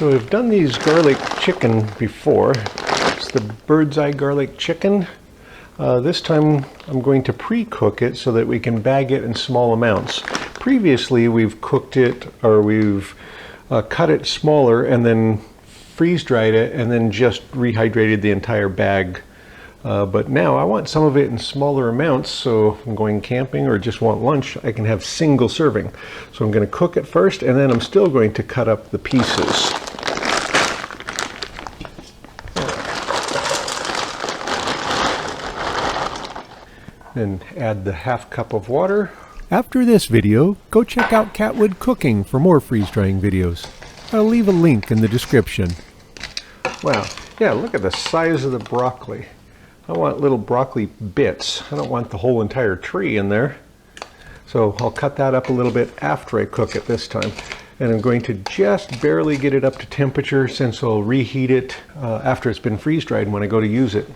So we've done these garlic chicken before. It's the bird's eye garlic chicken. This time I'm going to pre-cook it so that we can bag it in small amounts. Previously we've cooked it, or we've cut it smaller and then freeze dried it and then just rehydrated the entire bag. But now I want some of it in smaller amounts, so if I'm going camping or just want lunch, I can have single serving. So I'm going to cook it first, and then I'm still going to cut up the pieces. Then add the ½ cup of water. After this video, go check out Catwood Cooking for more freeze-drying videos. I'll leave a link in the description. Wow, yeah, look at the size of the broccoli. I want little broccoli bits. I don't want the whole entire tree in there. So I'll cut that up a little bit after I cook it this time. And I'm going to just barely get it up to temperature, since I'll reheat it after it's been freeze-dried when I go to use it.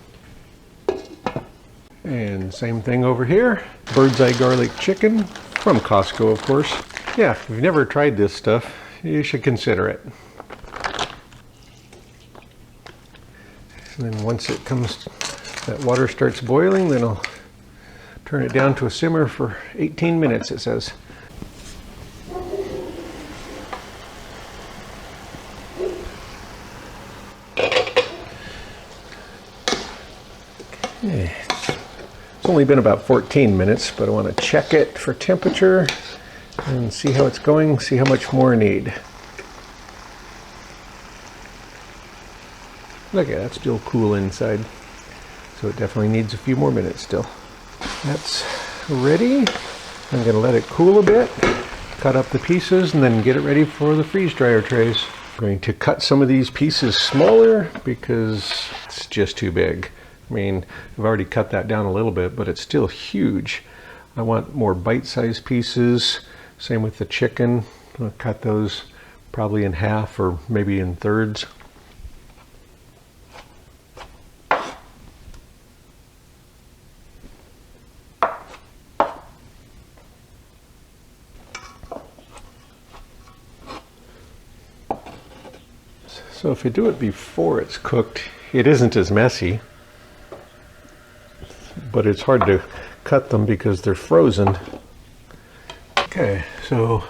And same thing over here. Bird's eye garlic chicken from Costco, of course. Yeah, if you've never tried this stuff, you should consider it. And then once it comes, that water starts boiling, then I'll turn it down to a simmer for 18 minutes, it says. Okay. It's only been about 14 minutes, but I want to check it for temperature and see how it's going, see how much more I need. Look at that, it's still cool inside. So it definitely needs a few more minutes still. That's ready. I'm going to let it cool a bit, cut up the pieces, and then get it ready for the freeze dryer trays. I'm going to cut some of these pieces smaller because it's just too big. I mean, I've already cut that down a little bit, but it's still huge. I want more bite-sized pieces. Same with the chicken. I'll cut those probably in half or maybe in thirds. So if you do it before it's cooked, it isn't as messy, but it's hard to cut them because they're frozen. Okay, so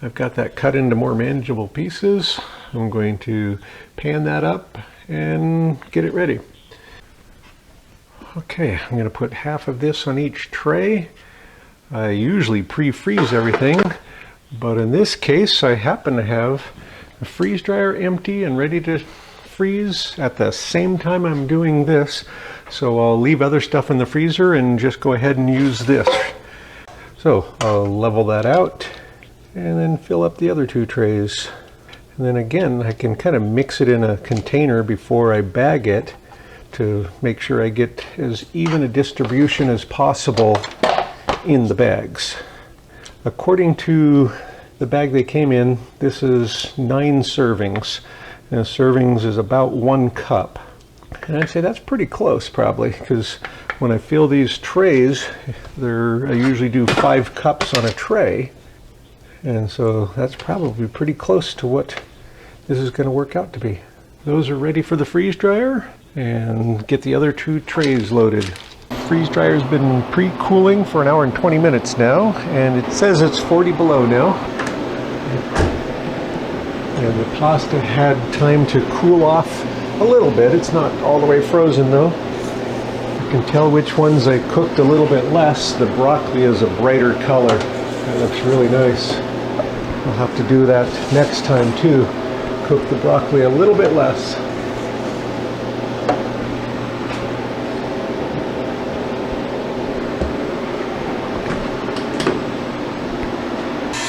I've got that cut into more manageable pieces. I'm going to pan that up and get it ready. Okay, I'm going to put half of this on each tray. I usually pre-freeze everything, but in this case I happen to have the freeze dryer empty and ready to freeze at the same time I'm doing this. So I'll leave other stuff in the freezer and just go ahead and use this. So I'll level that out and then fill up the other two trays. And then again, I can kind of mix it in a container before I bag it to make sure I get as even a distribution as possible in the bags. According to the bag they came in, this is 9 servings. And servings is about 1 cup. And I'd say that's pretty close probably, because when I fill these trays, I usually do 5 cups on a tray. And so that's probably pretty close to what this is going to work out to be. Those are ready for the freeze dryer, and get the other 2 trays loaded. Freeze dryer's been pre-cooling for 1 hour and 20 minutes now, and it says it's 40 below now. And the pasta had time to cool off a little bit. It's not all the way frozen though. You can tell which ones I cooked a little bit less. The broccoli is a brighter color. That looks really nice. I'll have to do that next time too. Cook the broccoli a little bit less.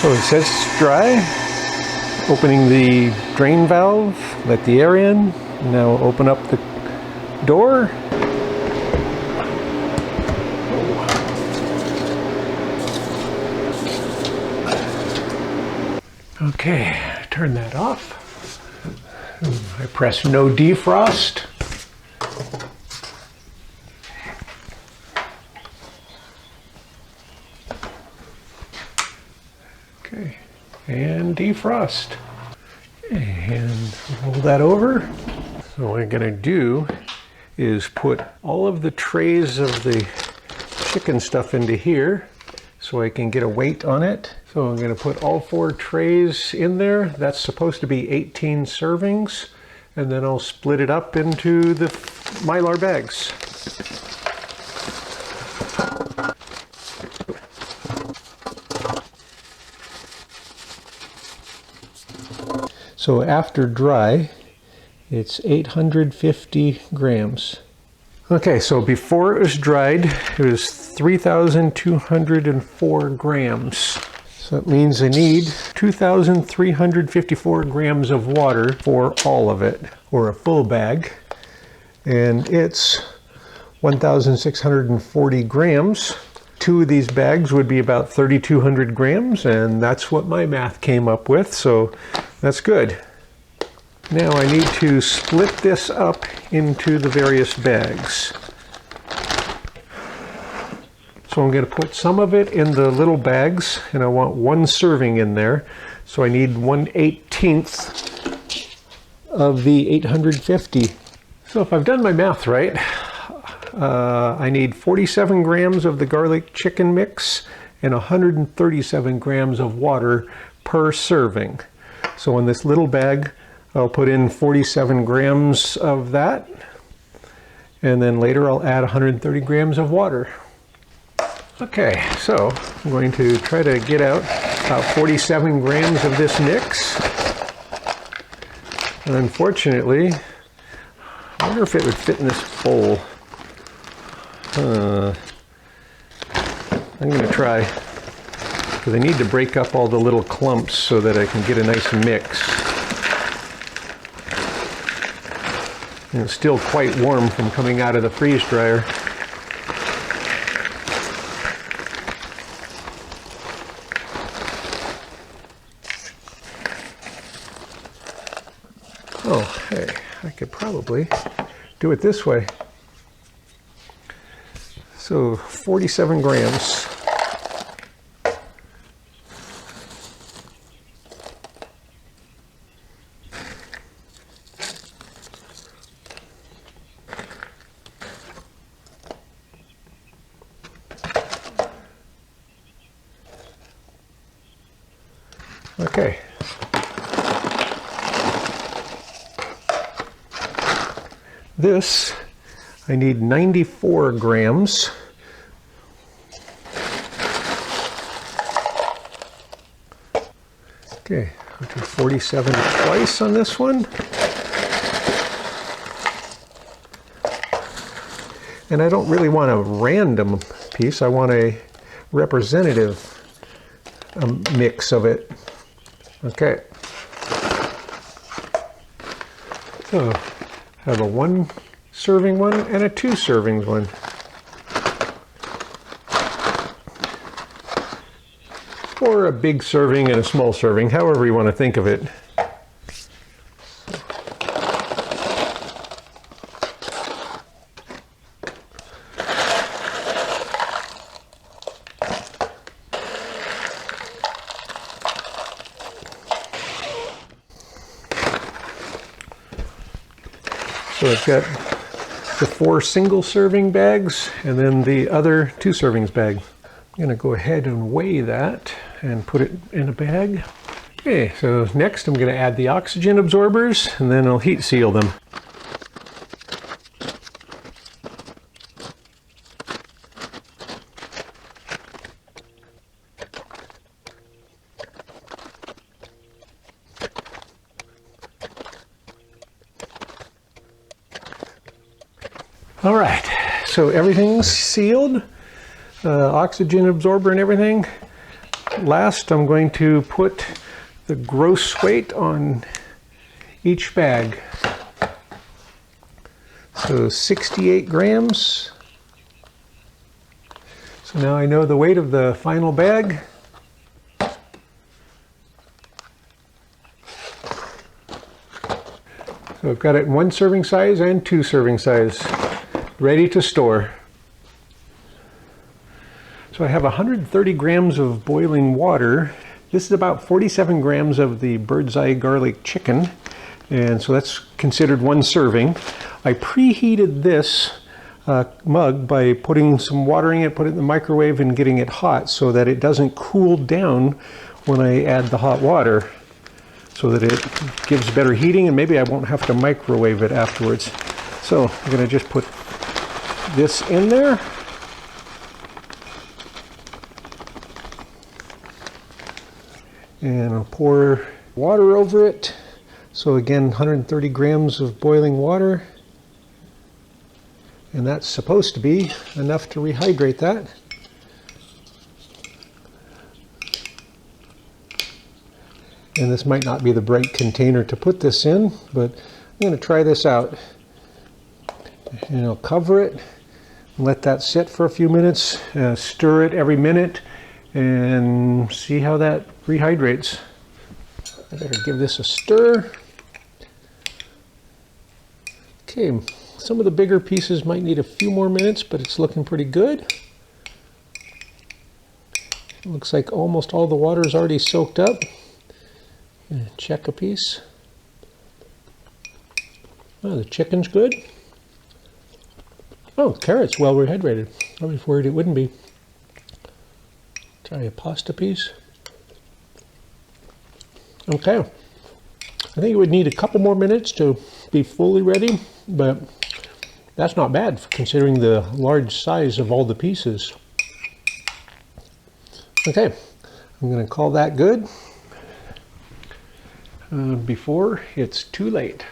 So it says it's dry. Opening the drain valve, let the air in. Now open up the door. Okay, turn that off. I press no defrost. Okay, and defrost. And roll that over. So what I'm going to do is put all of the trays of the chicken stuff into here so I can get a weight on it. So I'm going to put all 4 trays in there. That's supposed to be 18 servings. And then I'll split it up into the Mylar bags. So after dry, it's 850 grams. Okay, so before it was dried, it was 3,204 grams. So it means I need 2,354 grams of water for all of it, or a full bag. And it's 1,640 grams. 2 of these bags would be about 3,200 grams, and that's what my math came up with, so that's good. Now I need to split this up into the various bags. So I'm going to put some of it in the little bags, and I want 1 serving in there. So I need 1/18 of the 850. So if I've done my math right, I need 47 grams of the garlic chicken mix and 137 grams of water per serving. So in this little bag, I'll put in 47 grams of that, and then later I'll add 130 grams of water. Okay, so I'm going to try to get out about 47 grams of this mix. And unfortunately, I wonder if it would fit in this bowl. I'm going to try, because I need to break up all the little clumps so that I can get a nice mix. And it's still quite warm from coming out of the freeze dryer. Oh, hey, I could probably do it this way. So 47 grams. Okay. This, I need 94 grams. Okay, I'll do 47 twice on this one. And I don't really want a random piece, I want a representative mix of it. Okay. So, I have a 1 serving one and a 2 servings one. Or a big serving and a small serving, however you want to think of it. So I've got the 4 single serving bags and then the other 2 servings bag. I'm going to go ahead and weigh that and put it in a bag. Okay, so next I'm going to add the oxygen absorbers and then I'll heat seal them. All right, so everything's sealed, oxygen absorber and everything. Last, I'm going to put the gross weight on each bag. So 68 grams. So now I know the weight of the final bag. So I've got it in 1 serving size and 2 serving size, ready to store. So I have 130 grams of boiling water. This is about 47 grams of the bird's eye garlic chicken, and so that's considered one serving. I preheated this mug by putting some water in it, put it in the microwave and getting it hot so that it doesn't cool down when I add the hot water, so that it gives better heating, and maybe I won't have to microwave it afterwards. So I'm going to just put this in there. And I'll pour water over it. So again, 130 grams of boiling water. And that's supposed to be enough to rehydrate that. And this might not be the right container to put this in, but I'm going to try this out. And I'll cover it, and let that sit for a few minutes, stir it every minute, and see how that rehydrates. I better give this a stir. Okay, some of the bigger pieces might need a few more minutes, but it's looking pretty good. Looks like almost all the water is already soaked up. Check a piece. Oh, the chicken's good. Oh, the carrot's well rehydrated. I was worried it wouldn't be. Try a pasta piece. Okay. I think it would need a couple more minutes to be fully ready, but that's not bad considering the large size of all the pieces. Okay, I'm going to call that good before it's too late.